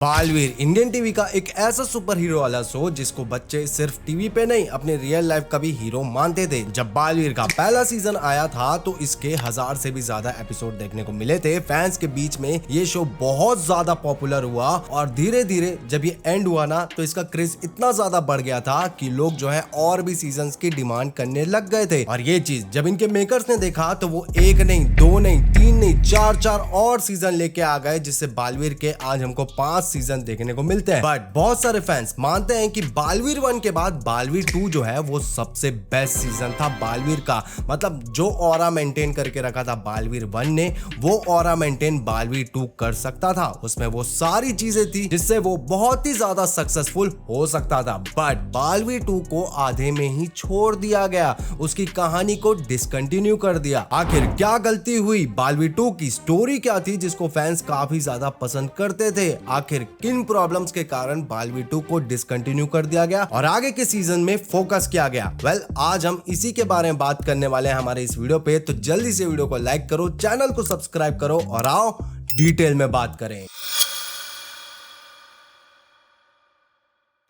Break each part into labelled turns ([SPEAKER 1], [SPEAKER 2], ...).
[SPEAKER 1] Baalveer Indian TV का एक ऐसा सुपर हीरो वाला शो जिसको बच्चे सिर्फ टीवी पे नहीं अपने रियल लाइफ का भी हीरो मानते थे। जब बालवीर का पहला सीजन आया था तो इसके 1000 से भी ज्यादा एपिसोड देखने को मिले थे। फैंस के बीच में ये शो बहुत ज्यादा पॉपुलर हुआ और धीरे धीरे जब ये एंड हुआ ना तो इसका क्रेज इतना ज्यादा बढ़ गया था कि लोग जो है और भी सीजन की डिमांड करने लग गए थे। और ये चीज जब इनके मेकर्स ने देखा तो वो एक नहीं, दो नहीं, तीन नहीं, चार और सीजन लेके आ गए, जिससे बालवीर के आज हमको 5 सीजन देखने को मिलते हैं। बट बहुत सारे फैंस मानते हैं कि बालवीर 1 के बाद बालवीर 2 जो है वो सबसे बेस्ट सीजन था बालवीर का। मतलब जो ऑरा मेंटेन करके रखा था बालवीर 1 ने, वो ऑरा मेंटेन बालवीर 2 कर सकता था। उसमें वो सारी चीजें थी जिससे वो बहुत ही ज्यादा सक्सेसफुल हो सकता था। बट बालवीर 2 को आधे में ही छोड़ दिया गया, उसकी कहानी को डिसकंटिन्यू कर दिया। आखिर क्या गलती हुई? बालवीर 2 की स्टोरी क्या थी जिसको फैंस काफी ज्यादा पसंद करते थे? आखिर किन प्रॉब्लम्स के कारण बालवीर 2 को डिसकंटिन्यू कर दिया गया और आगे के सीजन में फोकस किया गया? आज हम इसी के बारे में बात करने वाले हैं हमारे इस वीडियो पे। तो जल्दी से वीडियो को लाइक करो, चैनल को सब्सक्राइब करो और आओ डिटेल में बात करें।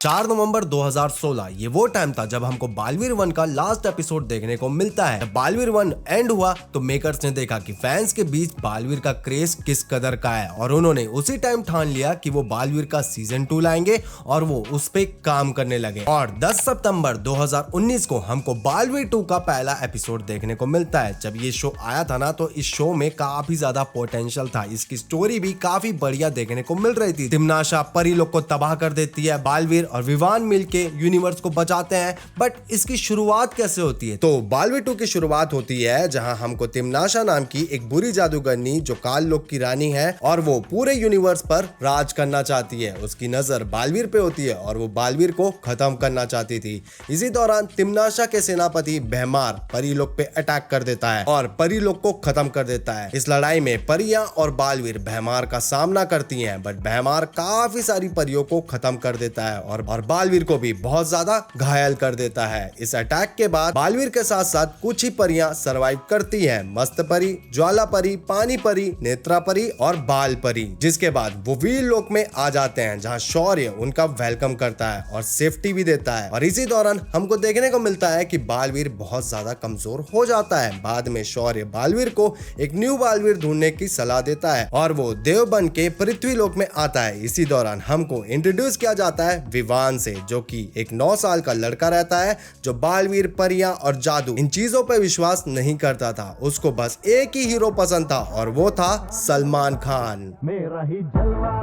[SPEAKER 1] 4 नवंबर 2016 ये वो टाइम था जब हमको बालवीर 1 का लास्ट एपिसोड देखने को मिलता है। जब बालवीर 1 एंड हुआ तो मेकर्स ने देखा कि फैंस के बीच बालवीर का क्रेज किस कदर का है और उन्होंने उसी टाइम ठान लिया कि वो बालवीर का सीजन 2 लाएंगे और वो उस पे काम करने लगे। और 10 सितंबर 2019 को हमको बालवीर 2 का पहला एपिसोड देखने को मिलता है। जब ये शो आया था ना तो इस शो में काफी ज्यादा पोटेंशियल था, इसकी स्टोरी भी काफी बढ़िया देखने को मिल रही थी। तिमनाशा परी लोग को तबाह कर देती है, बालवीर और विवान मिलके यूनिवर्स को बचाते हैं। बट इसकी शुरुआत कैसे होती है? तो बालवीर 2 की शुरुआत होती है जहां हमको तिमनाशा नाम की एक बुरी जादूगरनी जो काल लोक की रानी है और वो पूरे यूनिवर्स पर राज करना चाहती है, उसकी नजर बालवीर पे होती है और वो बालवीर को खत्म करना चाहती थी। इसी दौरान तिमनाशा के सेनापति भैमार परी लोक पे अटैक कर देता है और परी लोक को खत्म कर देता है। इस लड़ाई में परियां और बालवीर भैमार का सामना करती हैं, बट भैमार काफी सारी परियों को खत्म कर देता है और बालवीर को भी बहुत ज्यादा घायल कर देता है। इस अटैक के बाद बालवीर के साथ साथ कुछ ही परियां सरवाइव करती हैं, मस्त परी, ज्वाला परी, पानी परी, नेत्रा परी और बाल परी। जिसके बाद वो वीर लोक में आ जाते हैं जहां शौर्य उनका वेलकम करता है और सेफ्टी भी देता है। और इसी दौरान हमको देखने को मिलता है कि बालवीर बहुत ज्यादा कमजोर हो जाता है। बाद में शौर्य बालवीर को एक न्यू बालवीर ढूंढने की सलाह देता है और वो देव बन के पृथ्वी लोक में आता है। इसी दौरान हमको इंट्रोड्यूस किया जाता है विवान से, जो कि एक 9 साल का लड़का रहता है जो बालवीर, परियां और जादू इन चीजों पर विश्वास नहीं करता था। उसको बस एक ही हीरो पसंद था और वो था सलमान खान। मेरा ही जलवा।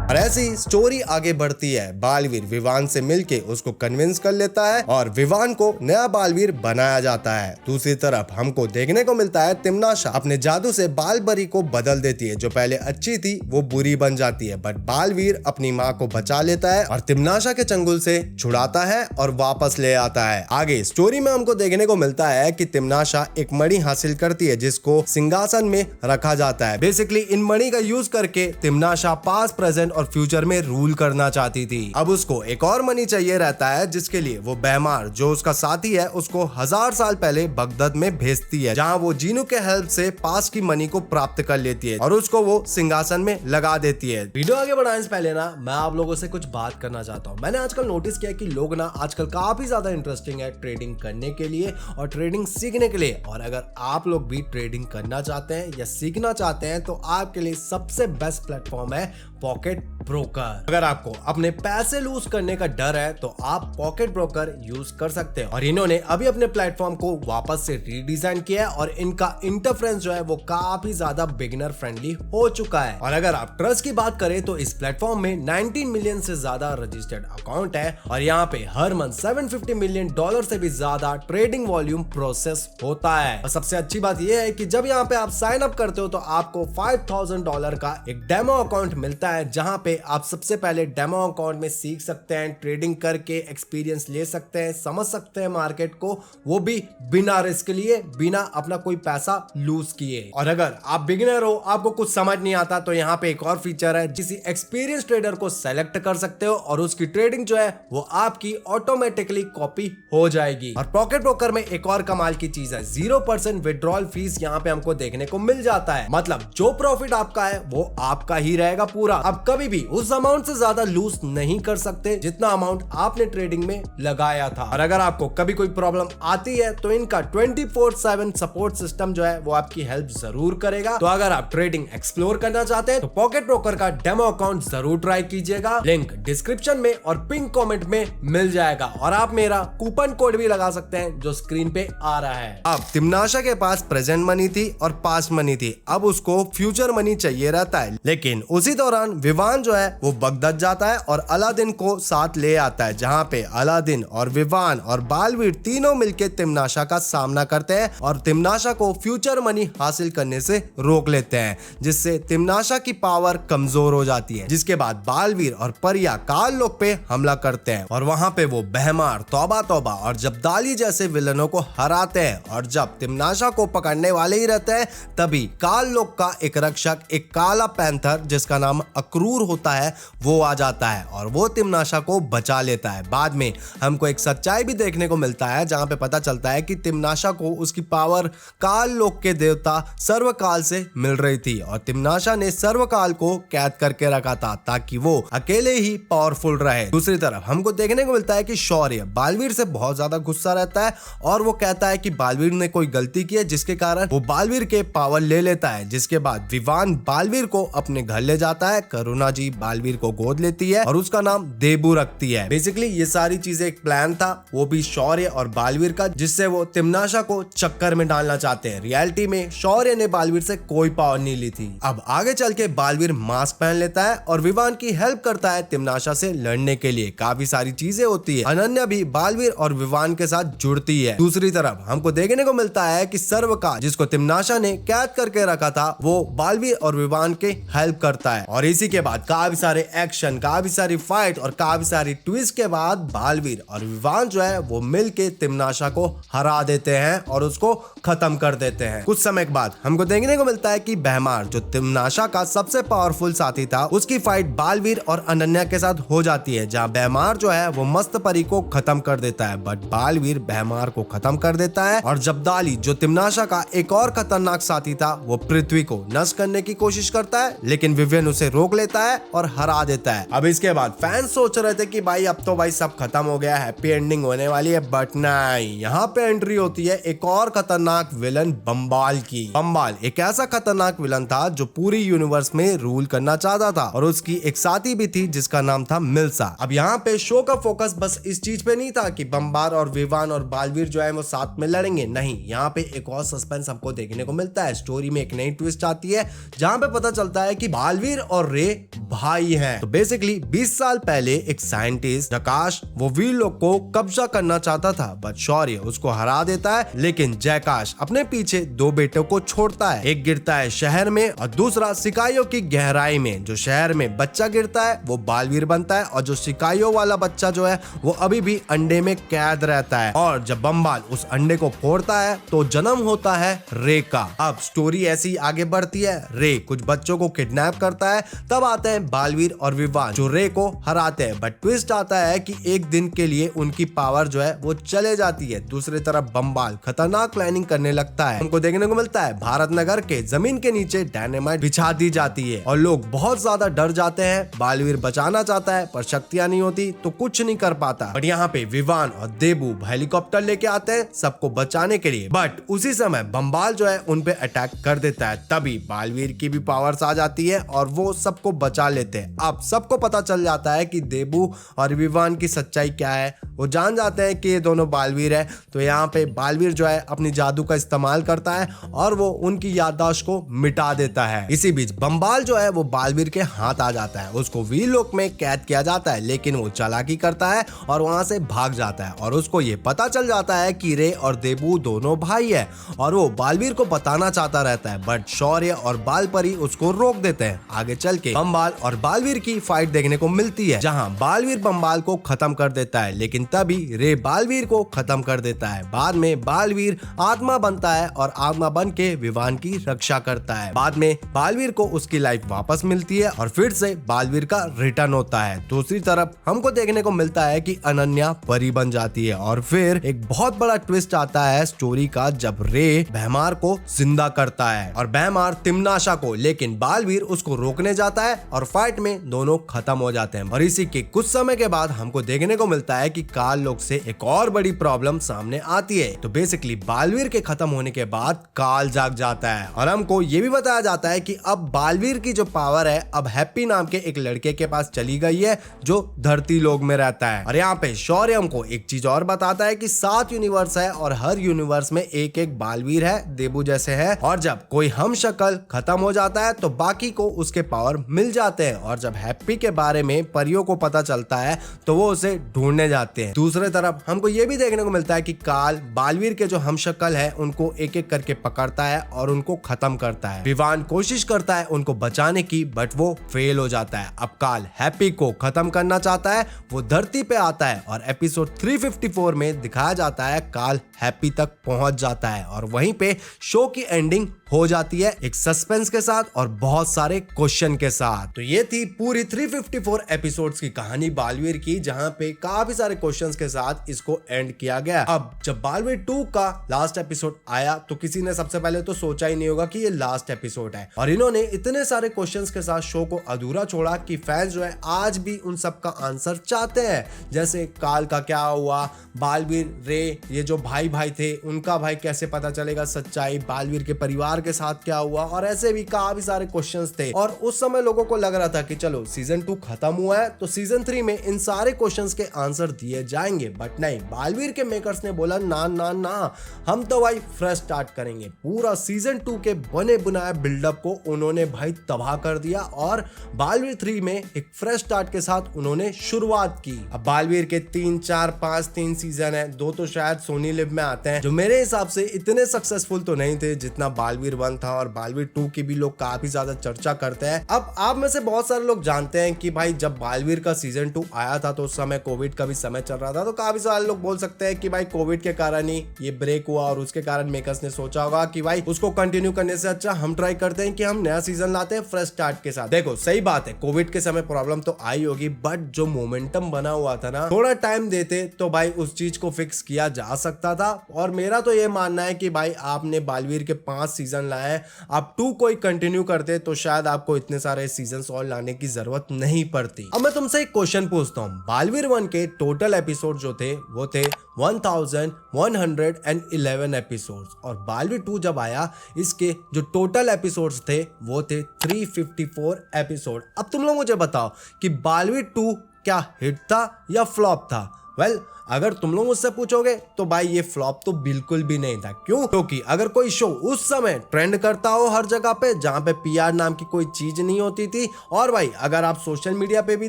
[SPEAKER 1] और ऐसी स्टोरी आगे बढ़ती है। बालवीर विवान से मिलके उसको कन्विंस कर लेता है और विवान को नया बालवीर बनाया जाता है। दूसरी तरफ हमको देखने को मिलता है तिमनाशा अपने जादू से बालपरी को बदल देती है, जो पहले अच्छी थी वो बुरी बन जाती है। बट बालवीर अपनी माँ को बचा लेता है और तिमनाशा के चंगुल से छुड़ाता है और वापस ले आता है। आगे स्टोरी में हमको देखने को मिलता है कि तिमनाशा एक मणि हासिल करती है जिसको सिंहासन में रखा जाता है। बेसिकली इन मणि का यूज करके तिमनाशा पास्ट, प्रेजेंट और फ्यूचर में रूल करना चाहती थी। अब उसको एक और मनी चाहिए रहता है जिसके लिए वो भैमार जो उसका साथी है उसको 1000 साल पहले बगदाद में भेजती है, जहां वो जीनू के हेल्प से पास की मनी को प्राप्त कर लेती है और उसको वो सिंहासन में लगा देती है। वीडियो आगे बढ़ाने से पहले ना मैं आप लोगों से कुछ बात करना चाहता हूँ। मैंने आजकल नोटिस किया कि लोग ना आजकल काफी ज्यादा इंटरेस्टिंग है ट्रेडिंग करने के लिए और ट्रेडिंग सीखने के लिए। और अगर आप लोग भी ट्रेडिंग करना चाहते हैं या सीखना चाहते हैं तो आपके लिए सबसे बेस्ट प्लेटफॉर्म है पॉकेट ब्रोकर। अगर आपको अपने पैसे लूज करने का डर है तो आप पॉकेट ब्रोकर यूज कर सकते हैं। और इन्होंने अभी अपने प्लेटफॉर्म को वापस से रीडिजाइन किया है और इनका इंटरफेरेंस जो है वो काफी ज्यादा बिगिनर फ्रेंडली हो चुका है। और अगर आप ट्रस्ट की बात करें तो इस प्लेटफॉर्म में 19 मिलियन से ज्यादा रजिस्टर्ड अकाउंट है और यहाँ पे हर मंथ $750 मिलियन से भी ज्यादा ट्रेडिंग वॉल्यूम प्रोसेस होता है। और सबसे अच्छी बात यह है कि जब यहाँ पे आप साइन अप करते हो तो आपको $5,000 का एक डेमो अकाउंट मिलता है जहाँ पे पे आप सबसे पहले डेमो अकाउंट में सीख सकते हैं, ट्रेडिंग करके एक्सपीरियंस ले सकते हैं, समझ सकते हैं मार्केट को, वो भी बिना रिस्क लिए, बिना अपना कोई पैसा लूज किए। और अगर आप बिगिनर हो, आपको कुछ समझ नहीं आता, तो यहाँ पे एक और फीचर है, किसी एक्सपीरियंस ट्रेडर को सेलेक्ट कर सकते हो और उसकी ट्रेडिंग जो है वो आपकी ऑटोमेटिकली कॉपी हो जाएगी। और पॉकेट ब्रोकर में एक और कमाल की चीज है, 0% विड्रॉल फीस यहाँ पे हमको देखने को मिल जाता है। मतलब जो प्रॉफिट आपका है वो आपका ही रहेगा पूरा। आप कभी भी उस अमाउंट से ज्यादा लूज नहीं कर सकते जितना अमाउंट आपने ट्रेडिंग में लगाया था। और अगर आपको कभी कोई प्रॉब्लम आती है तो इनका 24/7 सपोर्ट सिस्टम जो है वो आपकी हेल्प जरूर करेगा। तो अगर आप ट्रेडिंग एक्सप्लोर करना चाहते हैं तो पॉकेट ब्रोकर का डेमो अकाउंट जरूर ट्राई कीजिएगा। लिंक डिस्क्रिप्शन में और पिन कमेंट में मिल जाएगा और आप मेरा कूपन कोड भी लगा सकते हैं जो स्क्रीन पे आ रहा है। अब तिम्नाशा के पास प्रेजेंट मनी थी और पास्ट मनी थी, अब उसको फ्यूचर मनी चाहिए रहता है। लेकिन उसी दौरान विवान जो है वो बगदाद जाता है और अलादीन को साथ ले आता है, जहां पे अलादीन और विवान और बालवीर तीनों मिलकर तिम्नाशा का सामना करते हैं और तिम्नाशा को फ्यूचर मनी हासिल करने से रोक लेते हैं, जिससे तिम्नाशा की पावर कमजोर हो जाती है। जिसके बाद बालवीर और परिया काल लोक पे हमला करते हैं और वहां पे वो बहमार, तौबा तौबा और जब्दाली जैसे विलनों को हराते हैं। और जब तिम्नाशा को पकड़ने वाले ही रहते हैं तभी काल लोक का एक रक्षक, एक काला पैंथर जिसका नाम अक्रूर होता है, वो आ जाता है और वो तिम्नाशा को बचा लेता है। बाद में हमको एक सच्चाई भी देखने को मिलता है जहां पे पता चलता है कि तिम्नाशा को उसकी पावर काल लोक के देवता सर्वकाल से मिल रही थी और तिम्नाशा ने सर्वकाल को कैद करके रखा था ताकि वो अकेले ही पावरफुल रहे। दूसरी तरफ हमको देखने को मिलता है कि शौर्य बालवीर से बहुत ज्यादा गुस्सा रहता है और वो कहता है कि बालवीर ने कोई गलती की है, जिसके कारण वो बालवीर के पावर ले लेता है। जिसके बाद विवान बालवीर को अपने घर ले जाता है, करुणा जी बालवीर को गोद लेती है और उसका नाम देबू रखती है। बेसिकली ये सारी चीजें एक प्लान था, वो भी शौर्य और बालवीर का, जिससे वो तिम्नाशा को चक्कर में डालना चाहते हैं। रियलिटी में शौर्य ने बालवीर से कोई पावर नहीं ली थी। अब आगे चल के बालवीर मास्क पहन लेता है और विवान की हेल्प करता है तिम्नाशा से लड़ने के लिए। काफी सारी चीजें होती है। अनन्या भी बालवीर और विवान के साथ जुड़ती है। दूसरी तरफ हमको देखने को मिलता है कि सर्वकाल, जिसको तिम्नाशा ने कैद करके रखा था, वो बालवीर और विवान के हेल्प करता है। और इसी के बाद काफी सारे एक्शन, काफी सारी फाइट और काफी सारी ट्विस्ट के बाद बालवीर और विवान जो है वो मिलके तिम्नाशा को हरा देते हैं और उसको खत्म कर देते हैं। कुछ समय के बाद हमको देखने को मिलता है कि बहमार, जो तिम्नाशा का सबसे पावरफुल साथी था, उसकी फाइट बालवीर और अनन्या के साथ हो जाती है, जहां बहमार जो है वो मस्त परी को खत्म कर देता है, बट बालवीर बहमार को खत्म कर देता है। और जब्दाली, जो तिम्नाशा का एक और खतरनाक साथी था, वो पृथ्वी को नष्ट करने की कोशिश करता है, लेकिन विवियन उसे रोक लेता है और हरा देता है। अब इसके बाद फैंस सोच रहे थे कि भाई अब तो भाई सब खत्म हो गया, हैप्पी एंडिंग होने वाली है, बट नहीं, यहाँ पे एंट्री होती है एक और खतरनाक विलन बम्बाल की। बम्बाल एक ऐसा खतरनाक विलन था जो पूरी यूनिवर्स में रूल करना चाहता था और उसकी एक साथी भी थी जिसका नाम था मिल्सा। अब यहाँ पे शो का फोकस बस इस चीज पे नहीं था कि बम्बार और विवान और बालवीर जो है वो साथ में लड़ेंगे, नहीं, यहाँ पे एक और सस्पेंस हमको देखने को मिलता है। स्टोरी में एक नई ट्विस्ट आती है जहाँ पे पता चलता है कि बालवीर और रे भाई हैं। तो बेसिकली 20 साल पहले एक साइंटिस्ट जकाश वो वीर लोग को कब्जा करना चाहता था, बट शौर्य उसको हरा देता है। लेकिन जयकाश अपने पीछे दो बेटों को छोड़ता है, एक गिरता है शहर में और दूसरा सिकाइयों की गहराई में। जो शहर में बच्चा गिरता है वो बालवीर बनता है और जो सिकाइयों वाला बच्चा जो है वो अभी भी अंडे में कैद रहता है। और जब बम्बाल उस अंडे को फोड़ता है तो जन्म होता है रे का। अब स्टोरी ऐसी आगे बढ़ती है, रे कुछ बच्चों को किडनैप करता है, तब आते हैं बालवीर और विवान जो रे को हराते हैं। बट ट्विस्ट आता है कि एक दिन के लिए उनकी पावर जो है वो चले जाती है। दूसरी तरफ बम्बाल खतरनाक प्लानिंग करने लगता है। हमको देखने को मिलता है भारत नगर के जमीन के नीचे डायनामाइट बिछा दी जाती है और लोग बहुत ज्यादा डर जाते हैं। बालवीर बचाना चाहता है पर शक्तियां नहीं होती तो कुछ नहीं कर पाता। बट यहाँ पे विवान और देबू हेलीकॉप्टर लेके आते हैं सबको बचाने के लिए, बट उसी समय बम्बाल जो है उन पे अटैक कर देता है। तभी बालवीर की भी पावर्स आ जाती है और वो सबको बचा लेते हैं। अब सबको पता चल जाता है कि देबू और विवान की सच्चाई क्या है, वो जान जाते हैं कि ये दोनों बालवीर है। तो यहाँ पे बालवीर जो है अपनी जादू का इस्तेमाल करता है और वो उनकी याददाश्त को मिटा देता है। इसी बीच बम्बाल जो है वो बालवीर के हाथ आ जाता है, उसको वीर लोक में कैद किया जाता है, लेकिन वो चालाकी करता है और वहां से भाग जाता है और उसको ये पता चल जाता है कि रे और देबू दोनों भाई है और वो बालवीर को बताना चाहता रहता है, बट शौर्य और बालपरी उसको रोक देते हैं। आगे चल के बम्बाल और बालवीर की फाइट देखने को मिलती है, जहां बालवीर बम्बाल को खत्म कर देता है, लेकिन तभी रे बालवीर को खत्म कर देता है। बाद में बालवीर आत्मा बनता है और आत्मा बन के विवान की रक्षा करता है। बाद में बालवीर को उसकी लाइफ वापस मिलती है और फिर से बालवीर का रिटर्न होता है। दूसरी तरफ हमको देखने को मिलता है कि अनन्या परी बन जाती है और फिर एक बहुत बड़ा ट्विस्ट आता है स्टोरी का, जब रे भैमार को जिंदा करता है और भैमार तिमनाशा को, लेकिन बालवीर उसको रोकने जाता है और फाइट में दोनों खत्म हो जाते हैं। और इसी के कुछ समय के बाद हमको देखने को मिलता है कि काल लोक से एक और बड़ी प्रॉब्लम सामने आती है। तो बेसिकली बालवीर के खत्म होने के बाद काल जाग जाता है और हमको ये भी बताया जाता है कि अब बालवीर की जो पावर है अब हैप्पी नाम के एक लड़के के पास चली गई है जो धरती लोक में रहता है। और यहाँ पे शौर्य हमको एक चीज और बताता है कि 7 यूनिवर्स है और हर यूनिवर्स में एक एक बालवीर है, देबू जैसे है, और जब कोई हम शक्ल खत्म हो जाता है तो बाकी को उसके पावर मिल जाते हैं। और जब हैप्पी के बारे में परियों को पता चलता है तो वो उसे ढूंढने जाते हैं। दूसरी तरफ हमको ये भी देखने को मिलता है कि काल बालवीर के जो हम शक्ल है उनको एक एक करके पकड़ता है और उनको खत्म करता है। विवान कोशिश करता है उनको बचाने की, बट वो फेल हो जाता है। अब काल हैप्पी को खत्म करना चाहता है, वो धरती पे आता है और एपिसोड 354 में दिखाया जाता है काल हैप्पी तक पहुंच जाता है और वहीं पे शो की एंडिंग हो जाती है, एक सस्पेंस के साथ और बहुत सारे क्वेश्चन के साथ। तो ये थी पूरी 354 एपिसोड्स की कहानी बालवीर की, जहां पे काफी सारे क्वेश्चंस के साथ इसको एंड किया गया। अब जब बालवीर 2 का लास्ट एपिसोड आया तो किसी ने सबसे पहले तो सोचा ही नहीं होगा कि ये लास्ट एपिसोड है, और इन्होंने इतने सारे क्वेश्चंस के साथ शो को अधूरा छोड़ा कि फैंस जो है आज भी उन सब का आंसर चाहते हैं। जैसे काल का क्या हुआ, बालवीर रे ये जो भाई थे उनका भाई कैसे पता चलेगा सच्चाई, बालवीर के परिवार के साथ क्या हुआ, और ऐसे भी काफी सारे क्वेश्चंस थे। और उस समय लोगों को लग रहा था कि चलो सीजन 2 खत्म हुआ है तो सीजन 3 में इन सारे क्वेश्चंस के आंसर दिए जाएंगे, बट नहीं, बालवीर के मेकर्स ने बोला ना ना ना, हम तो भाई फ्रेश स्टार्ट करेंगे। पूरा सीजन 2 के बने बुनाए बिल्डअप को उन्होंने भाई तबाह कर दिया और बालवीर 3 में एक फ्रेश स्टार्ट के साथ उन्होंने शुरुआत की। अब बालवीर के 3, 4, 5 3 सीजन है, 2 तो शायद सोनी लिव में आते हैं, जो मेरे हिसाब से इतने सक्सेसफुल तो नहीं थे जितना बालवीर 1 था, और बालवीर 2 की भी लोग काफी ज्यादा चर्चा करते हैं। अब आप में से बहुत सारे लोग जानते हैं कि भाई जब बालवीर का सीजन 2 आया था तो उस समय कोविड का भी समय चल रहा था, तो काफी सारे लोग बोल सकते हैं कि भाई कोविड के कारण ही ये ब्रेक हुआ और उसके कारण मेकर्स ने सोचा होगा कि भाई उसको कंटिन्यू करने से अच्छा हम ट्राई करते हैं कि हम नया सीजन लाते हैं फ्रेश स्टार्ट के साथ। देखो सही बात है, कोविड के समय प्रॉब्लम तो आई होगी, बट जो मोमेंटम बना हुआ था ना, थोड़ा टाइम देते तो भाई उस चीज को फिक्स किया जा सकता था। और मेरा तो ये मानना है कि भाई आपने बालवीर के 5 सीजन लाए, आप 2 कोई कंटिन्यू करते तो शायद आपको इतने सारे सीजन्स और लाने की जरूरत नहीं पड़ती। अब मैं तुमसे एक क्वेश्चन पूछता हूँ, बालवीर 1 के टोटल एपिसोड जो थे वो थे 1111 एपिसोड्स, और बालवीर 2 जब आया इसके जो टोटल एपिसोड्स थे वो थे 354 एपिसोड। अब तुम लोग मुझे बताओ कि बालवीर 2 क्या हिट था या फ्लॉप था? वेल, अगर तुम लोग मुझसे पूछोगे तो भाई ये फ्लॉप तो बिल्कुल भी नहीं था। क्यों? क्योंकि अगर कोई शो उस समय ट्रेंड करता हो हर जगह पे, जहां पे पीआर नाम की कोई चीज नहीं होती थी, और भाई अगर आप सोशल मीडिया पे भी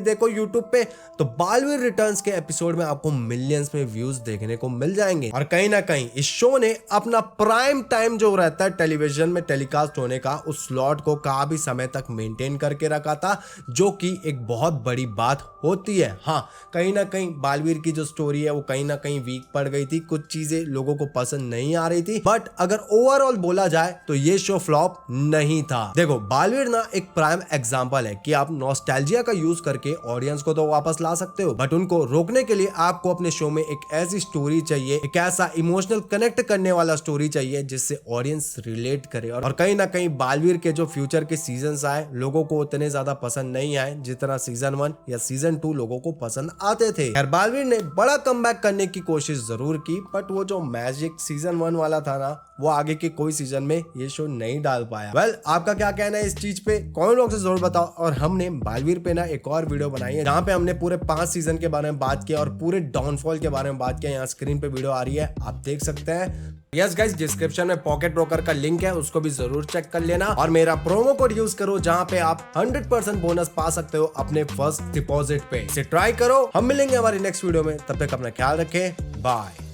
[SPEAKER 1] देखो यूट्यूब पे, तो बालवीर रिटर्न्स के एपिसोड में आपको मिलियंस में व्यूज देखने को मिल जाएंगे। और कहीं ना कहीं इस शो ने अपना प्राइम टाइम जो रहता है टेलीविजन में टेलीकास्ट होने का, उस स्लॉट को काफी समय तक मेंटेन करके रखा था, जो कि एक बहुत बड़ी बात होती है। हाँ, कहीं ना कहीं बालवीर की जो स्टोरी वो कहीं ना कहीं वीक पड़ गई थी, कुछ चीजें लोगों को पसंद नहीं आ रही थी, बट अगर ओवरऑल बोला जाए तो ये शो फ्लॉप नहीं था। देखो बालवीर ना एक प्राइम एग्जांपल है कि आप नॉस्टैल्जिया का यूज करके ऑडियंस को तो वापस ला सकते हो, बट उनको रोकने के लिए आपको अपने शो में एक ऐसी स्टोरी चाहिए, एक ऐसा इमोशनल कनेक्ट करने वाला स्टोरी चाहिए जिससे ऑडियंस रिलेट करे। और कहीं ना कहीं बालवीर के जो फ्यूचर के सीजन आए लोगों को उतने ज्यादा पसंद नहीं आए जितना सीजन 1 या सीजन 2 लोगों को पसंद आते थे। खैर बालवीर ने बड़ा कमबैक करने की कोशिश जरूर की, बट वो जो मैजिक सीजन 1 वाला था ना, वो आगे के कोई सीजन में ये शो नहीं डाल पाया। वेल, आपका क्या कहना है इस चीज पे? कमेंट बॉक्स में जरूर बताओ। और हमने बालवीर पे ना एक और वीडियो बनाई है जहाँ पे हमने पूरे 5 सीजन के बारे में बात किया और पूरे डाउनफॉल के बारे में बात किया। यहाँ स्क्रीन पे वीडियो आ रही है, आप देख सकते हैं। यस गाइस, डिस्क्रिप्शन में पॉकेट ब्रोकर का लिंक है, उसको भी जरूर चेक कर लेना और मेरा प्रोमो कोड यूज करो जहाँ पे आप 100% बोनस पा सकते हो अपने फर्स्ट डिपॉजिट पे। इसे ट्राई करो। हम मिलेंगे हमारी नेक्स्ट वीडियो में, तब तक अपना ख्याल रखें, बाय।